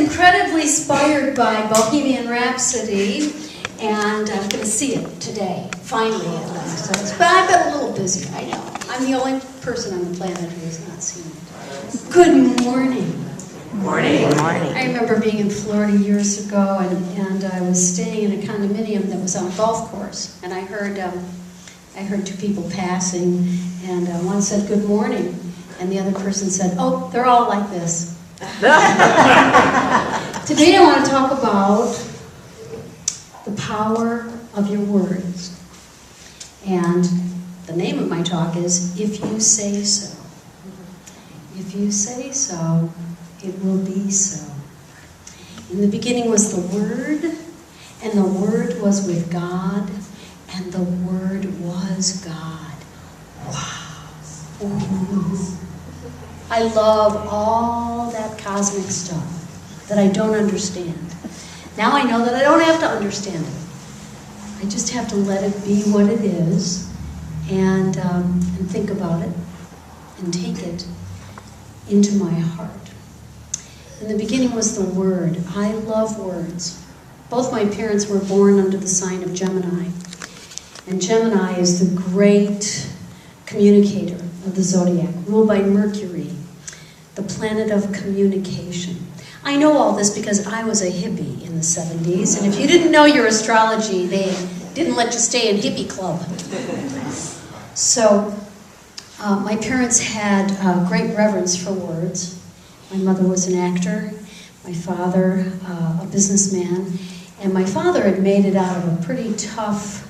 incredibly inspired by Bohemian Rhapsody, and I'm going to see it today, finally at last. But I've been a little busy, I know. I'm the only person on the planet who has not seen it. Good morning. Morning. Morning. I remember being in Florida years ago, and I was staying in a condominium that was on a golf course, and I heard two people passing, and one said, "Good morning," and the other person said, "Oh, they're all like this." Today I want to talk about the power of your words. And the name of my talk is, If You Say So. If you say so, it will be so. In the beginning was the Word, and the Word was with God, and the Word was God. Wow. Ooh. I love all that cosmic stuff that I don't understand. Now I know that I don't have to understand it. I just have to let it be what it is, and think about it, and take it into my heart. In the beginning was the Word. I love words. Both my parents were born under the sign of Gemini. And Gemini is the great communicator of the zodiac, ruled by Mercury, the planet of communication. I know all this because I was a hippie in the 70s, and if you didn't know your astrology, they didn't let you stay in hippie club. So my parents had great reverence for words. My mother was an actor, my father a businessman, and my father had made it out of a pretty tough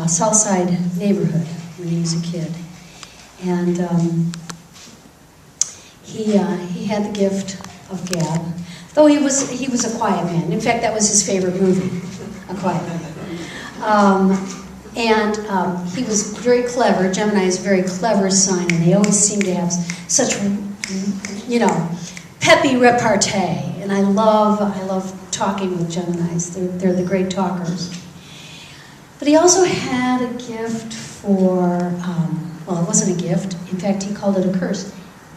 South Side neighborhood when he was a kid. And he had the gift of gab, though he was a quiet man. In fact, that was his favorite movie, A Quiet Man. He was very clever. Gemini is a very clever sign, and they always seem to have such, peppy repartee. And I love talking with Geminis. They're the great talkers. But he also had a gift for, it wasn't a gift. In fact, he called it a curse,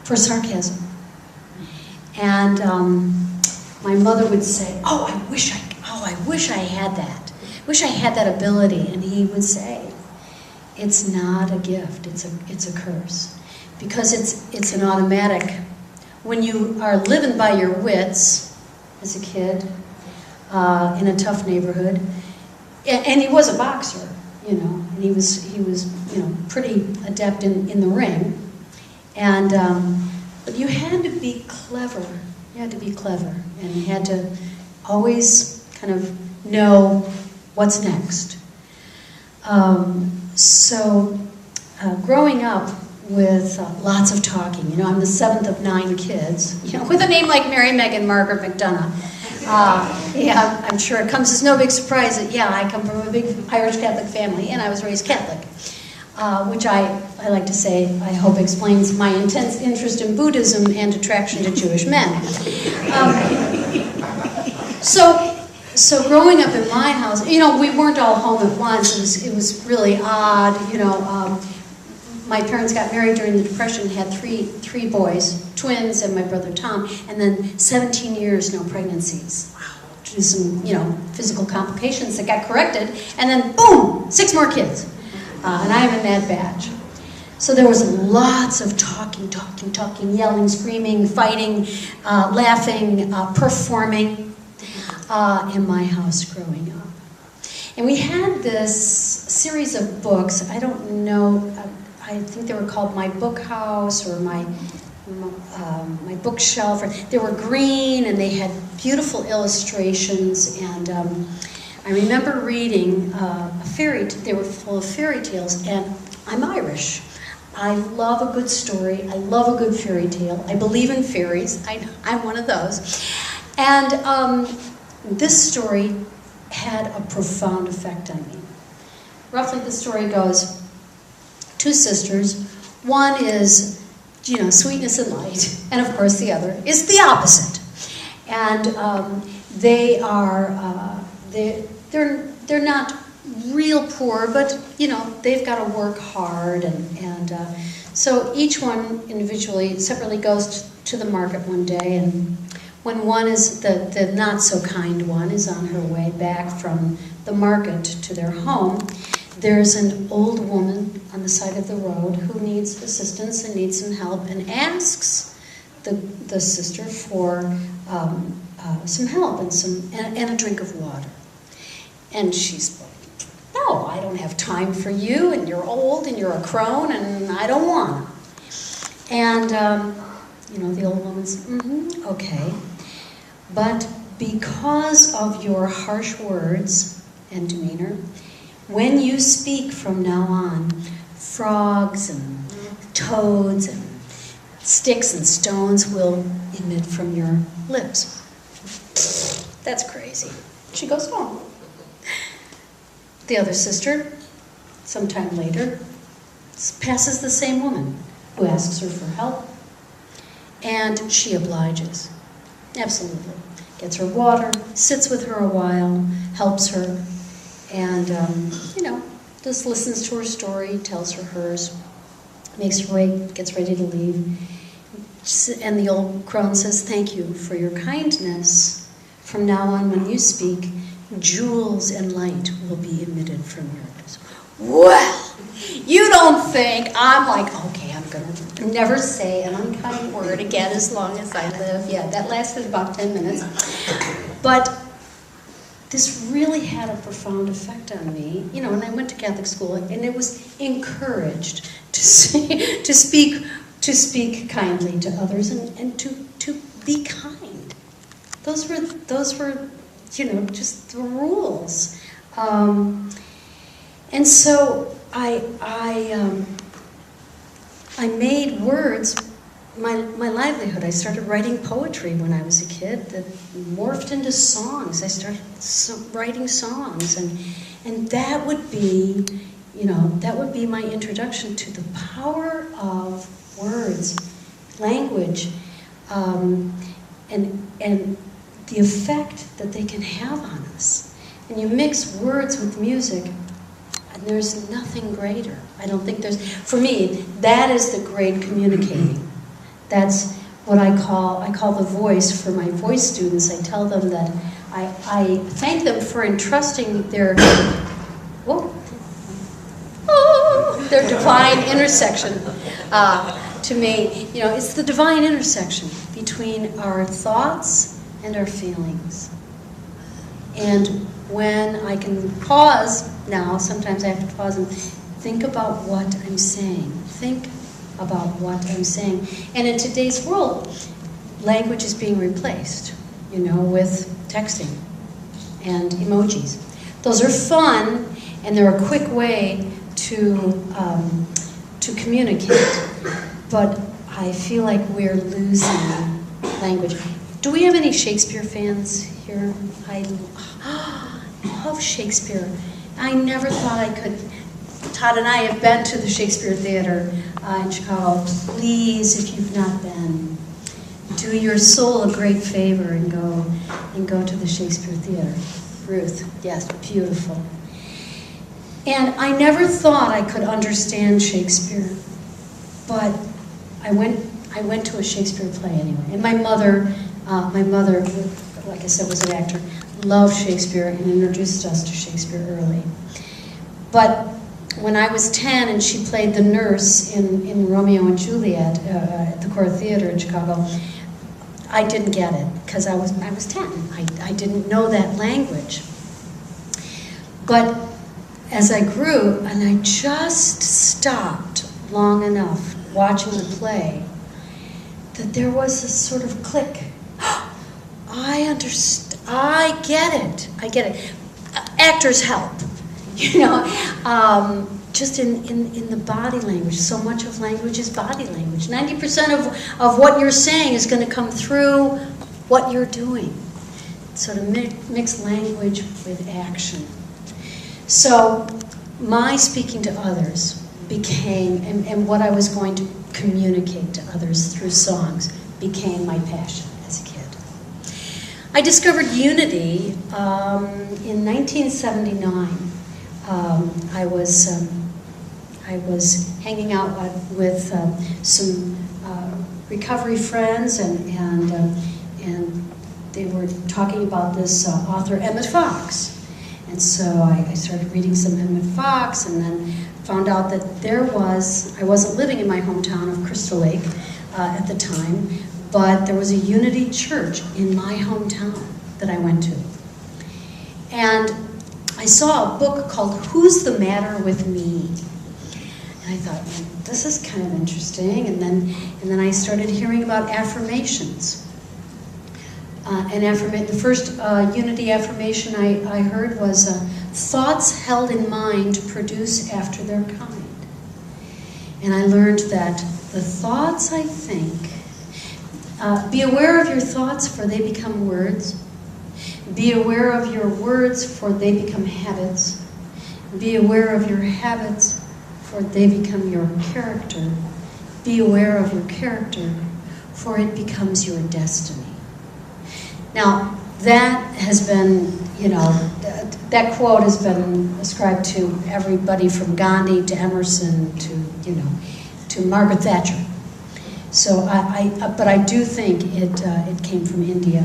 for sarcasm. And my mother would say, I wish I had that. Wish I had that ability. And he would say, it's not a gift, it's a curse. Because it's an automatic. When you are living by your wits as a kid in a tough neighborhood, and he was a boxer, and he was pretty adept in the ring. And but you had to be clever. You had to be clever, and you had to always kind of know what's next. Growing up with lots of talking, I'm the 7th of 9 kids, with a name like Mary, Megon, Margaret McDonough. I'm sure it comes as no big surprise that, I come from a big Irish Catholic family, and I was raised Catholic. Which I like to say, I hope explains my intense interest in Buddhism and attraction to Jewish men. So growing up in my house, we weren't all home at once. It was really odd. My parents got married during the Depression and had three boys, twins, and my brother Tom, and then 17 years, no pregnancies. Wow. Due to some, physical complications that got corrected, and then boom, 6 more kids. And I'm in that batch. So there was lots of talking, yelling, screaming, fighting, laughing, performing in my house growing up. And we had this series of books. I don't know, I think they were called My Book House or my bookshelf. They were green and they had beautiful illustrations, and I remember reading they were full of fairy tales, and I'm Irish. I love a good story. I love a good fairy tale. I believe in fairies. I'm one of those. And this story had a profound effect on me. Roughly the story goes, 2 sisters. One is, sweetness and light, and of course the other is the opposite. And they are, they're not real poor, but they've got to work hard, and so each one individually, separately goes to the market one day, and when one is, the not so kind one is on her way back from the market to their home, there's an old woman on the side of the road who needs assistance and needs some help and asks the sister for some help and a drink of water. And she's like, no, I don't have time for you, and you're old, and you're a crone, and I don't want to. And, the old woman's, okay. But because of your harsh words and demeanor, when you speak from now on, frogs and toads and sticks and stones will emit from your lips. That's crazy. She goes home. The other sister, sometime later, passes the same woman who asks her for help, and she obliges. Absolutely. Gets her water, sits with her a while, helps her, and, just listens to her story, tells her hers, makes her way, gets ready to leave. And the old crone says, thank you for your kindness. From now on, when you speak, jewels and light will be emitted from your lips. Well, you don't think, I'm like, okay, I'm going to never say an unkind word again as long as I live. Yeah, that lasted about 10 minutes. But this really had a profound effect on me. And I went to Catholic school, and it was encouraged to speak kindly to others and to be kind. Those were just the rules. And so I made words my livelihood. I started writing poetry when I was a kid that morphed into songs. I started writing songs, and that would be, my introduction to the power of words, language, and the effect that they can have on us. And you mix words with music, and there's nothing greater. I don't think there's, for me, that is the great communicating. That's what I call the voice for my voice students. I tell them that I thank them for entrusting their divine intersection to me. It's the divine intersection between our thoughts and our feelings. And when I can pause now, sometimes I have to pause and think about what I'm saying. Think about what I'm saying. And in today's world, language is being replaced, with texting and emojis. Those are fun, and they're a quick way to communicate. But I feel like we're losing language. Do we have any Shakespeare fans here? I love Shakespeare. I never thought I could. Todd and I have been to the Shakespeare Theater in Chicago. Please, if you've not been, do your soul a great favor and go to the Shakespeare Theater. Ruth, yes, beautiful. And I never thought I could understand Shakespeare, but I went to a Shakespeare play anyway. And my mother, like I said, was an actor, loved Shakespeare and introduced us to Shakespeare early. But when I was 10 and she played the nurse in Romeo and Juliet at the Core Theater in Chicago, I didn't get it because I was 10. I didn't know that language. But as I grew, and I just stopped long enough watching the play, that there was this sort of click. I understand. I get it. Actors help. Just in the body language. So much of language is body language. 90% of what you're saying is going to come through what you're doing. So to mix language with action. So my speaking to others became, and what I was going to communicate to others through songs became my passion as a kid. I discovered unity in 1979. I was hanging out with some recovery friends and they were talking about this author, Emmett Fox. And so I started reading some Emmett Fox, and then found out that I wasn't living in my hometown of Crystal Lake at the time, but there was a Unity Church in my hometown that I went to. And I saw a book called Who's the Matter with Me? And I thought, this is kind of interesting. And then I started hearing about affirmations. The first Unity affirmation I heard was, thoughts held in mind produce after their kind. And I learned that the thoughts I think, be aware of your thoughts, for they become words. Be aware of your words, for they become habits. Be aware of your habits, for they become your character. Be aware of your character, for it becomes your destiny. Now, that has been, that quote has been ascribed to everybody from Gandhi to Emerson to Margaret Thatcher. So, but I do think it came from India.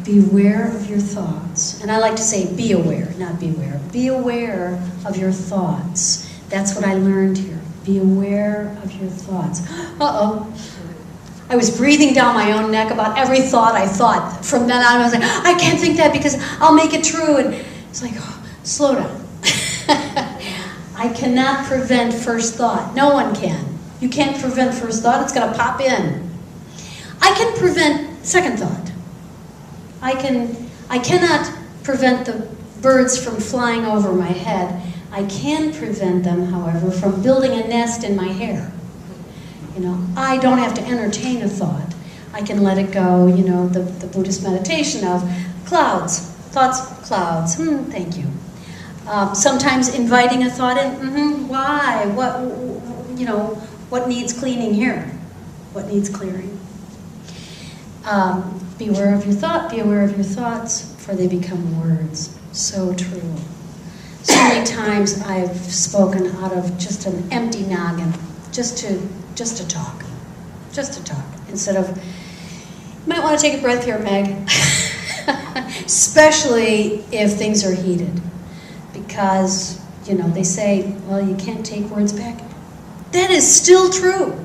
Beware of your thoughts. And I like to say be aware, not beware. Be aware of your thoughts. That's what I learned here. Be aware of your thoughts. Uh-oh. I was breathing down my own neck about every thought I thought. From then on, I was like, I can't think that because I'll make it true. And it's like, slow down. I cannot prevent first thought. No one can. You can't prevent first thought. It's going to pop in. I can prevent second thought. I cannot prevent the birds from flying over my head. I can prevent them, however, from building a nest in my hair. I don't have to entertain a thought. I can let it go, the Buddhist meditation of clouds, thoughts, clouds, thank you. Sometimes inviting a thought in, why, what needs cleaning here? What needs clearing? Beware of your thought, be aware of your thoughts, for they become words. So true. So many times I've spoken out of just an empty noggin, just to talk. Instead of, you might want to take a breath here, Meg. Especially if things are heated. Because, they say, well, you can't take words back. That is still true.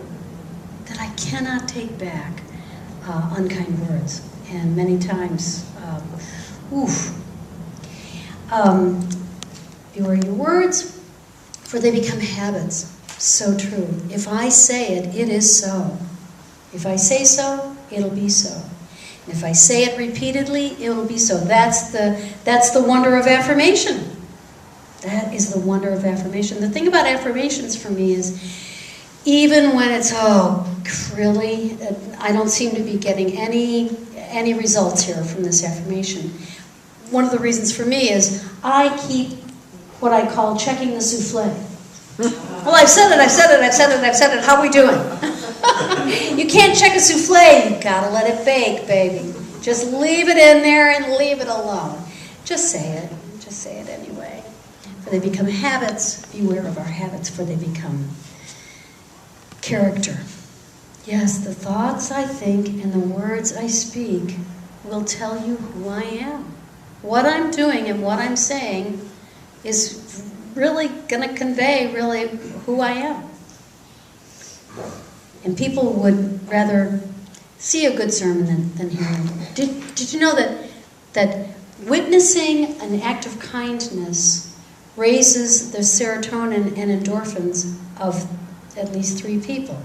That I cannot take back unkind words. And many times, beware your words, for they become habits. So true. If I say it, it is so. If I say so, it'll be so. And if I say it repeatedly, it'll be so. That's the wonder of affirmation. That is the wonder of affirmation. The thing about affirmations for me is, even when it's, really, I don't seem to be getting any results here from this affirmation. One of the reasons for me is I keep what I call checking the souffle. Well, I've said it. How are we doing? You can't check a souffle. You gotta let it bake, baby. Just leave it in there and leave it alone. Just say it. Just say it anyway. For they become habits. Beware of our habits, for they become character. Yes, the thoughts I think and the words I speak will tell you who I am. What I'm doing and what I'm saying is really going to convey really who I am. And people would rather see a good sermon than hear it. Did you know that witnessing an act of kindness raises the serotonin and endorphins of at least 3 people?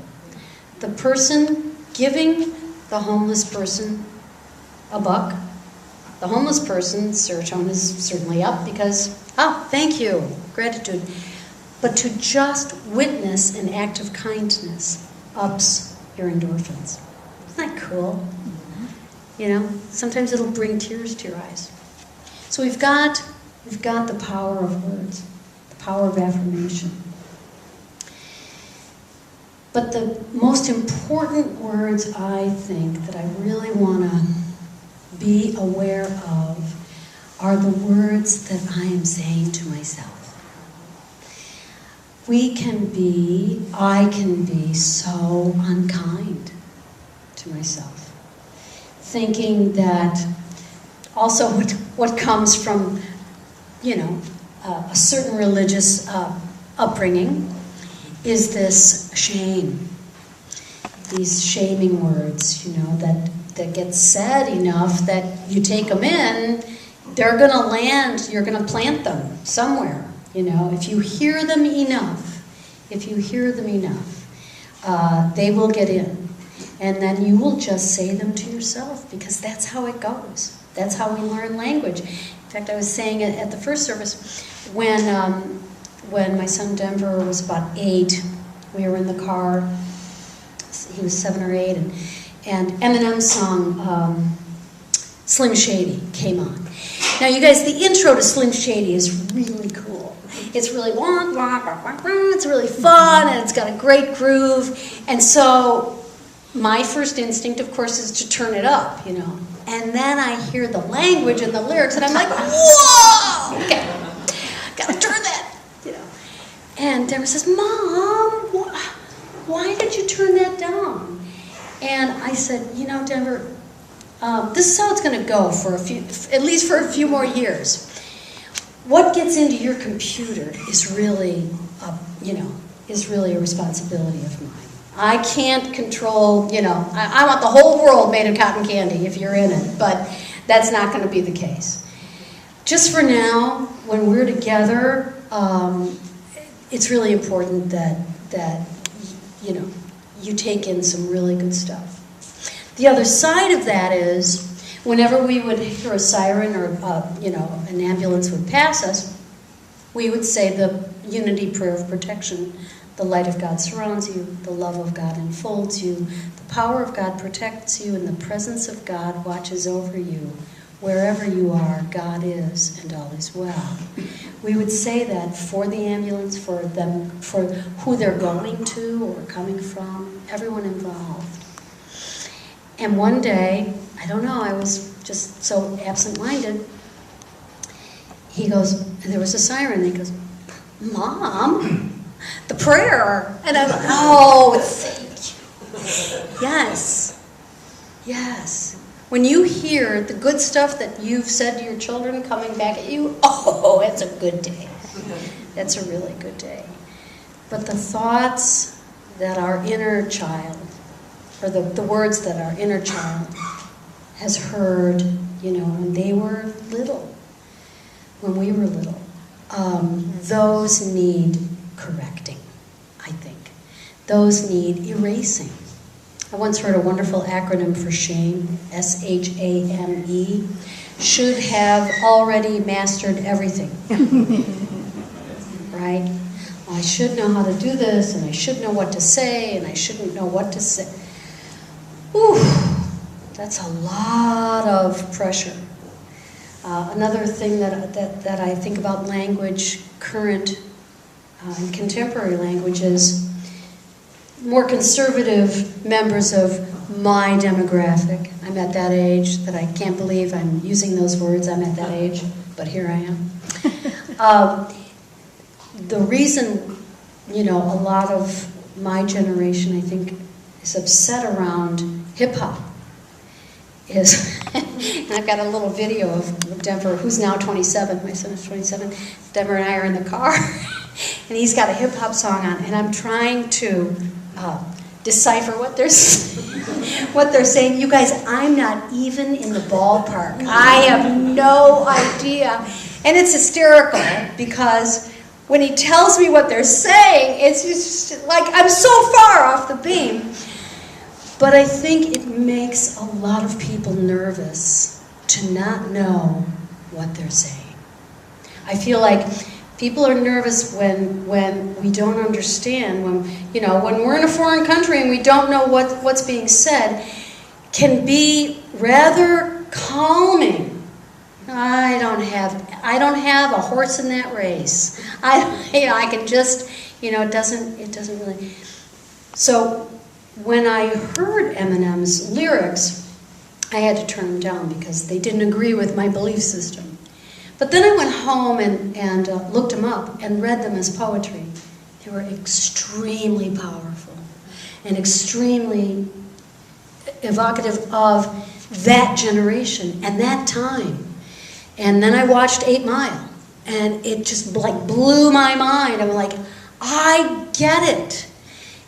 The person giving the homeless person a buck. The homeless person's serotonin is certainly up because, thank you, gratitude. But to just witness an act of kindness ups your endorphins. Isn't that cool? Sometimes it'll bring tears to your eyes. So we've got the power of words, the power of affirmation. But the most important words, I think, that I really want to be aware of are the words that I am saying to myself. I can be so unkind to myself. thinking that also what comes from, you know, a certain religious upbringing is this shame. These shaming words, you know, that get said enough that you take them in, they're going to land, you're going to plant them somewhere, you know. If you hear them enough, they will get in. And then you will just say them to yourself, because that's how it goes. That's how we learn language. In fact, I was saying it at the first service, when my son Denver was about 8, we were in the car. He was 7 or 8, and Eminem's song Slim Shady came on. Now, you guys, the intro to Slim Shady is really cool. It's really it's really fun, and it's got a great groove. And so my first instinct, of course, is to turn it up, you know. And then I hear the language and the lyrics, and I'm like, whoa! Okay, gotta turn that, you know. And Deborah says, Mom, why did you turn that down? And I said, you know, Denver, this is how it's going to go for at least for a few more years. What gets into your computer is really, a responsibility of mine. I can't control, you know, I want the whole world made of cotton candy if you're in it, but that's not going to be the case. Just for now, when we're together, it's really important that you know, you take in some really good stuff. The other side of that is, whenever we would hear a siren or, you know, an ambulance would pass us, we would say the unity prayer of protection. The light of God surrounds you, the love of God enfolds you, the power of God protects you, and the presence of God watches over you. Wherever you are, God is, and all is well. We would say that for the ambulance, for them, for who they're going to or coming from, everyone involved. And one day, I don't know, I was just so absent-minded, he goes, and there was a siren, and he goes, Mom, the prayer. And I'm like, oh, thank you. Yes. Yes. When you hear the good stuff that you've said to your children coming back at you, oh, it's a good day. That's a really good day. But the thoughts that our inner child, or the words that our inner child has heard, you know, when they were little, when we were little, those need correcting, I think. Those need erasing. I once heard a wonderful acronym for shame, S-H-A-M-E, should have already mastered everything. Right? Well, I should know how to do this, and I should know what to say, and I shouldn't know what to say. Whew, that's a lot of pressure. Another thing that I think about language, current and contemporary language, is more conservative members of my demographic. I'm at that age that I can't believe I'm using those words. I'm at that age, but here I am. The reason, you know, a lot of my generation, I think, is upset around hip-hop is, and I've got a little video of Denver, who's now 27, my son is 27, Denver and I are in the car, and he's got a hip-hop song on, and I'm trying to decipher what they're saying. You guys, I'm not even in the ballpark. I have no idea. And it's hysterical, because when he tells me what they're saying, it's just like I'm so far off the beam. But I think it makes a lot of people nervous to not know what they're saying. I feel like people are nervous when we don't understand, when we're in a foreign country and we don't know what's being said, can be rather calming. I don't have a horse in that race. I can just, it doesn't really. So when I heard Eminem's lyrics, I had to turn them down because they didn't agree with my belief system. But then I went home and looked them up and read them as poetry. They were extremely powerful and extremely evocative of that generation and that time. And then I watched 8 Mile, and it just like blew my mind. I'm like, I get it.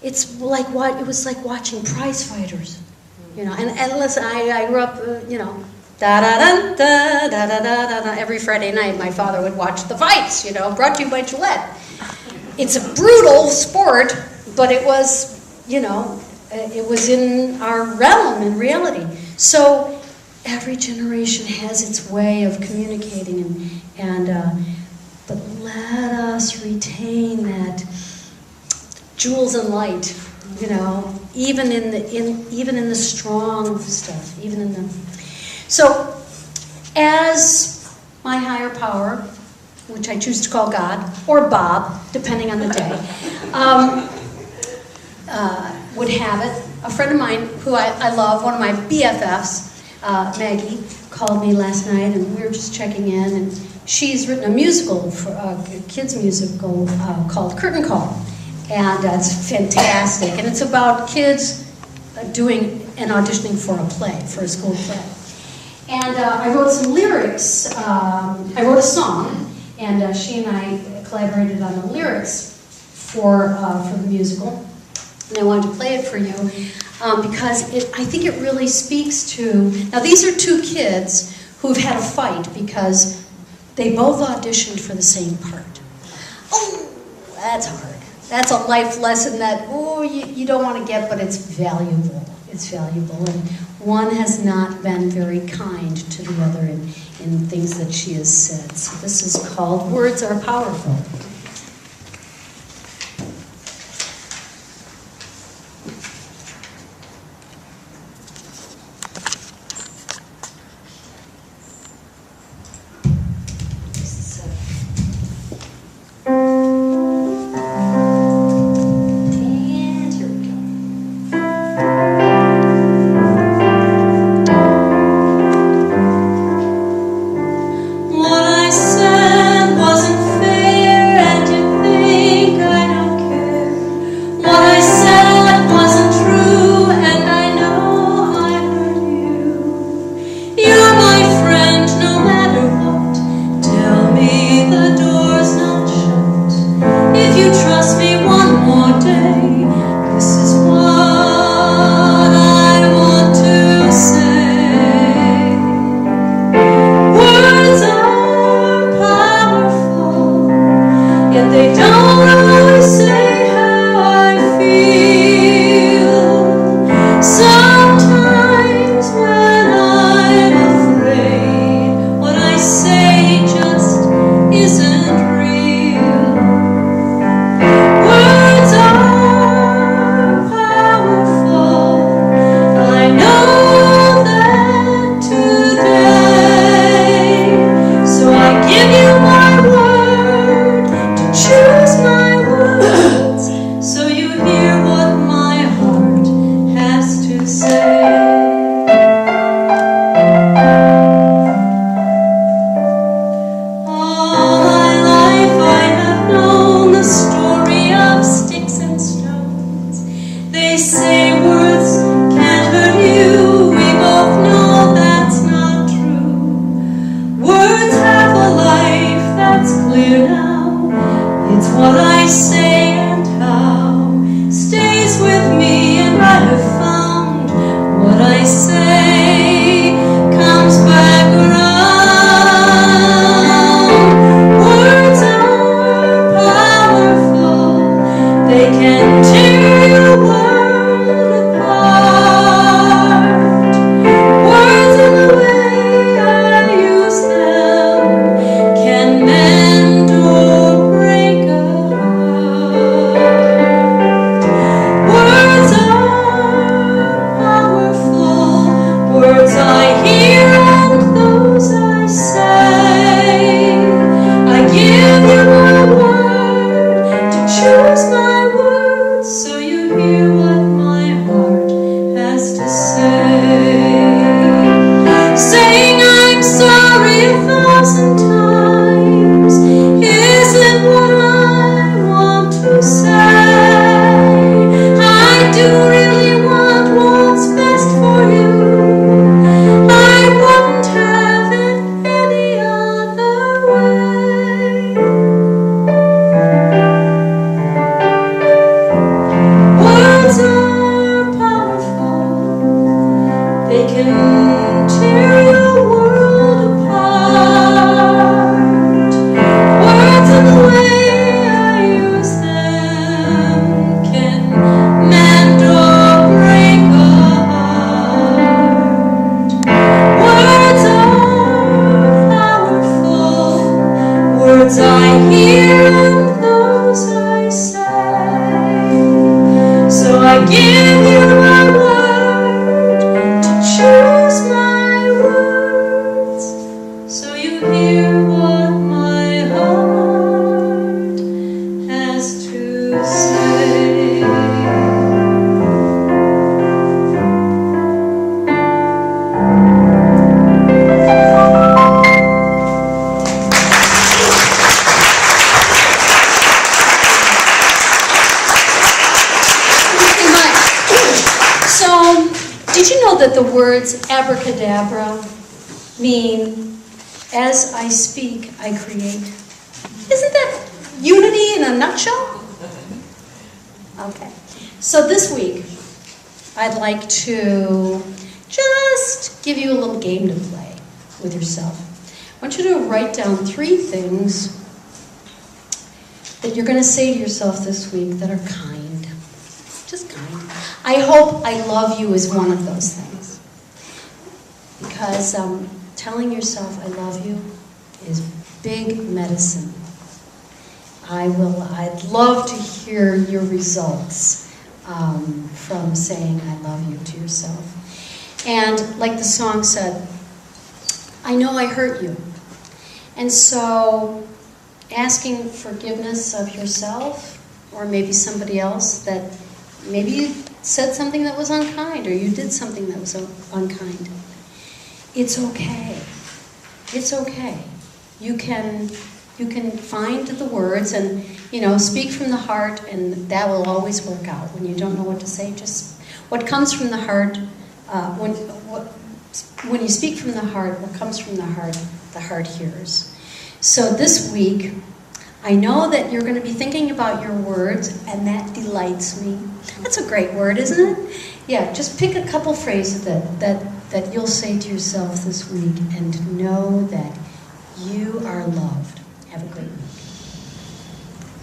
It's like what it was like watching prize fighters, you know. And listen, I grew up, you know, da da da da da da da da. Every Friday night, my father would watch the fights, you know, brought to you by Gillette. It's a brutal sport, but it was, you know, it was in our realm in reality. So every generation has its way of communicating, but let us retain that jewels and light, you know, even in the strong stuff, even in the. So, as my higher power, which I choose to call God or Bob, depending on the day, would have it. A friend of mine who I love, one of my BFFs, Maggie, called me last night, and we were just checking in, and she's written a musical, a kids musical called Curtain Call, and it's fantastic, and it's about kids doing and auditioning for a play, for a school play. And I wrote some lyrics. I wrote a song, and she and I collaborated on the lyrics for the musical. And I wanted to play it for you because I think it really speaks to. Now, these are 2 kids who've had a fight because they both auditioned for the same part. Oh, that's hard. That's a life lesson that you don't want to get, but it's valuable. It's valuable, and one has not been very kind to the other in things that she has said. So this is called Words Are Powerful. What I said wasn't fair. that the words abracadabra mean, as I speak, I create? Isn't that unity in a nutshell? Okay. So this week, I'd like to just give you a little game to play with yourself. I want you to write down 3 things that you're going to say to yourself this week that are kind. Just kind. I hope I love you is one of those things. Because telling yourself I love you is big medicine. I'd love to hear your results from saying I love you to yourself. And like the song said, I know I hurt you. And so asking forgiveness of yourself or maybe somebody else that maybe you said something that was unkind or you did something that was unkind. It's okay. It's okay. You can find the words and, speak from the heart, and that will always work out. When you don't know what to say, just what comes from the heart, when you speak from the heart, what comes from the heart hears. So this week, I know that you're going to be thinking about your words, and that delights me. That's a great word, isn't it? Yeah, just pick a couple phrases that you'll say to yourself this week and know that you are loved. Have a great week.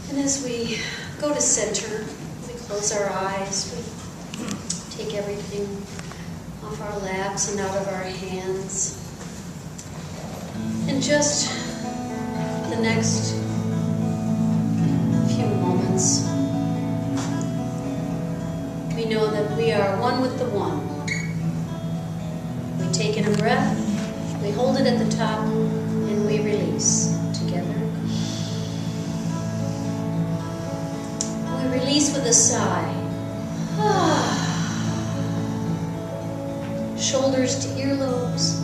And as we go to center, we close our eyes, we take everything off our laps and out of our hands. And just the next few moments, we know that we are one with the one. We take in a breath, we hold it at the top, and we release together. We release with a sigh. Shoulders to earlobes.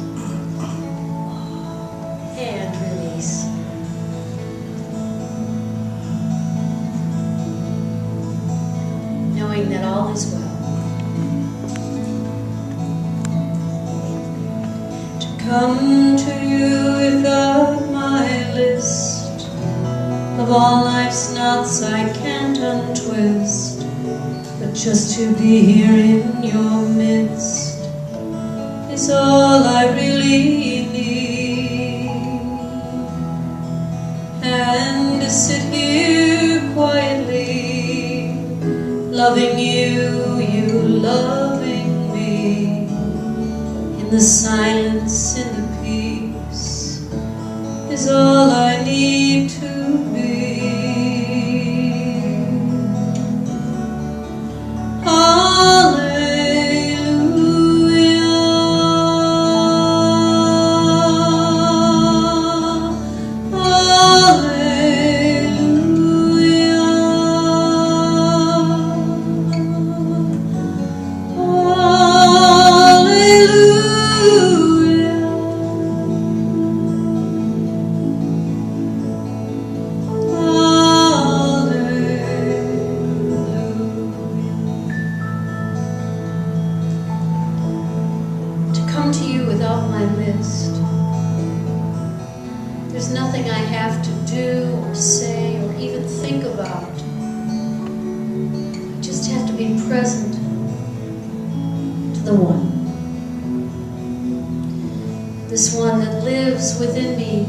And release. Knowing that all is well. To come to you without my list of all life's knots I can't untwist, but just to be here in your midst is all I really need. And to sit here quietly, loving you, you loving me, in the silence, in the peace, is all I need to be. There's nothing I have to do or say or even think about. I just have to be present to the one. This one that lives within me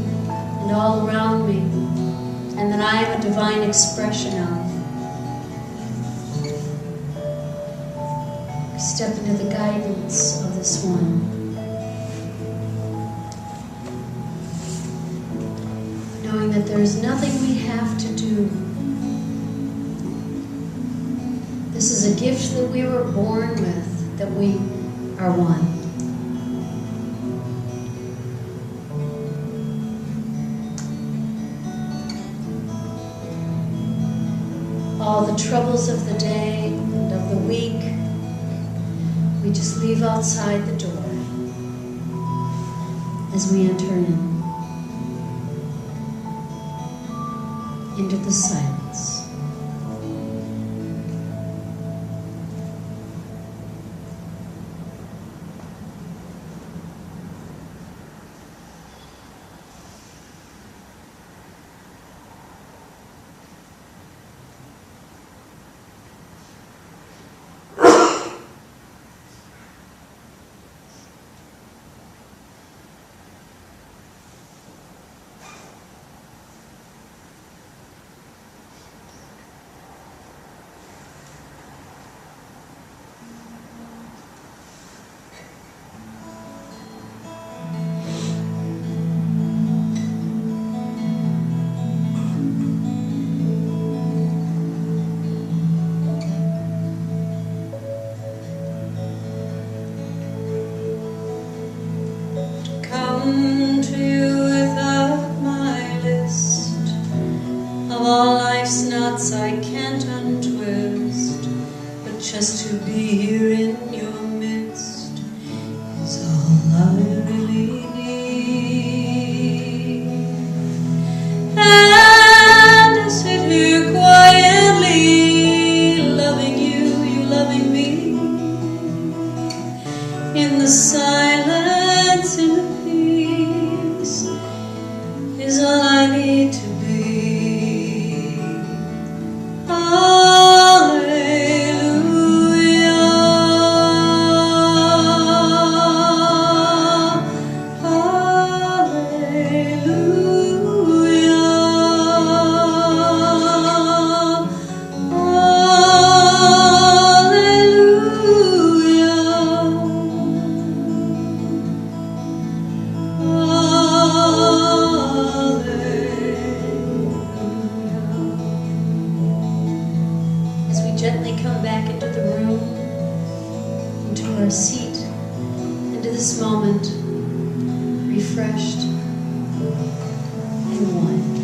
and all around me, and that I am a divine expression of. Step into the guidance of this one. Knowing that there's nothing we have to do. This is a gift that we were born with, that we are one. All the troubles of the day and of the week, we just leave outside the door as we enter into the silence. come to you without my list of all life's knots I can't untwist, but just to be here in your midst is all I really need. And I sit here quietly, loving you, you loving me, in the silence, in the peace, is all I need to be. Hallelujah, as we gently come back into the room, into our seat, into this moment, refreshed and one.